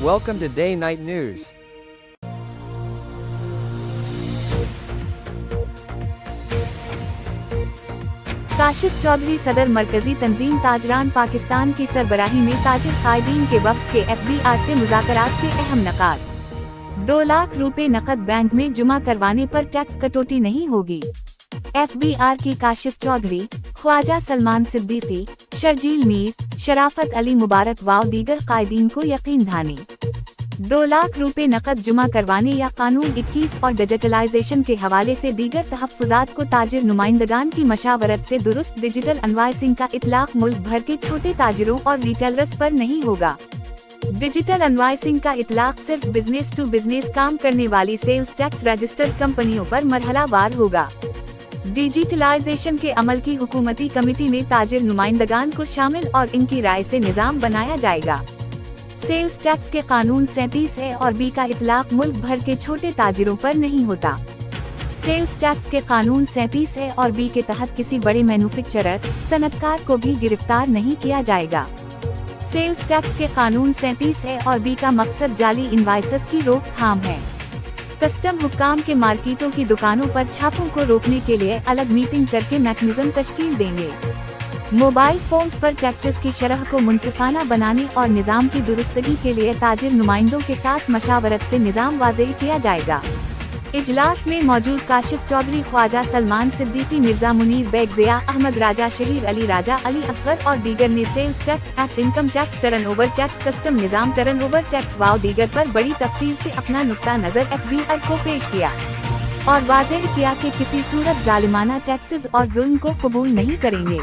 Welcome to Day Night News. Kashif Chaudhary सदर मरकजी तंजीम ताजरान पाकिस्तान की सरबराही में ताजिर कायदीन के वक्त के FBR से मुज़ाकरात के अहम नकात। 2 लाख रुपए नकद बैंक में जुमा करवाने पर टैक्स कटौती नहीं होगी। FBR की काशिफ चौधरी, ख्वाजा सलमान सिद्दीकी, शर्जील मीर, शराफत अली मुबारक व दीगर कायदीन को यकीन दहानी 2 लाख रुपए नकद जुमा करवाने या कानून 21 और डिजिटलाइजेशन के हवाले से दीगर तहफ़्फ़ुज़ात को ताजिर नुमाइंदगान की मशावरत से दुरुस्त डिजिटल इनवॉइसिंग का इतलाक़ मुल्क भर के छोटे ताजिरों और रिटेलर्स पर नहीं होगा। डिजिटल इनवॉइसिंग का इतलाक़ सिर्फ बिजनेस टू बिजनेस काम करने वाली सेल्स टैक्स रजिस्टर्ड कंपनियों पर मरहलावार होगा। डिजिटलाइजेशन के अमल की हुकूमती कमेटी में ताजिर नुमाइंदगान को शामिल और इनकी राय से निज़ाम बनाया जाएगा। सेल्स टैक्स के कानून 37 है और बी का इतलाक़ मुल्क भर के छोटे ताजिरों पर नहीं होता। सेल्स टैक्स के कानून 37 है और बी के तहत किसी बड़े मैन्युफैक्चरर, सनतकार को भी गिरफ्तार नहीं किया जाएगा। सेल्स टैक्स के कानून 37 है और बी का मकसद जाली इनवाइसेस की रोकथाम है। कस्टम हुक्काम के मार्केटों की दुकानों पर छापों को रोकने के लिए अलग मीटिंग करके मैकेनिज्म तश्कील देंगे। मोबाइल फोन्स पर टैक्सेस की शरह को मुनसिफाना बनाने और निज़ाम की दुरुस्तगी के लिए ताजिर नुमाइंदों के साथ मशावरत से निज़ाम वाज़ेह किया जाएगा। इजलास में मौजूद काशिफ चौधरी, ख्वाजा सलमान सिद्दीकी, मिर्जा मुनीर बेग, ज़िया अहमद राजा, शहीर अली राजा, अली असगर और दीगर ने sales tax act, income tax, turnover tax, custom निज़ाम, टर्नओवर टैक्स व दीगर पर बड़ी तफसील से अपना नुक्ता नज़र FBR को पेश किया और वाज़ेह किया कि किसी सूरत जालिमाना टैक्सेस और जुल्म को कबूल नहीं करेंगे।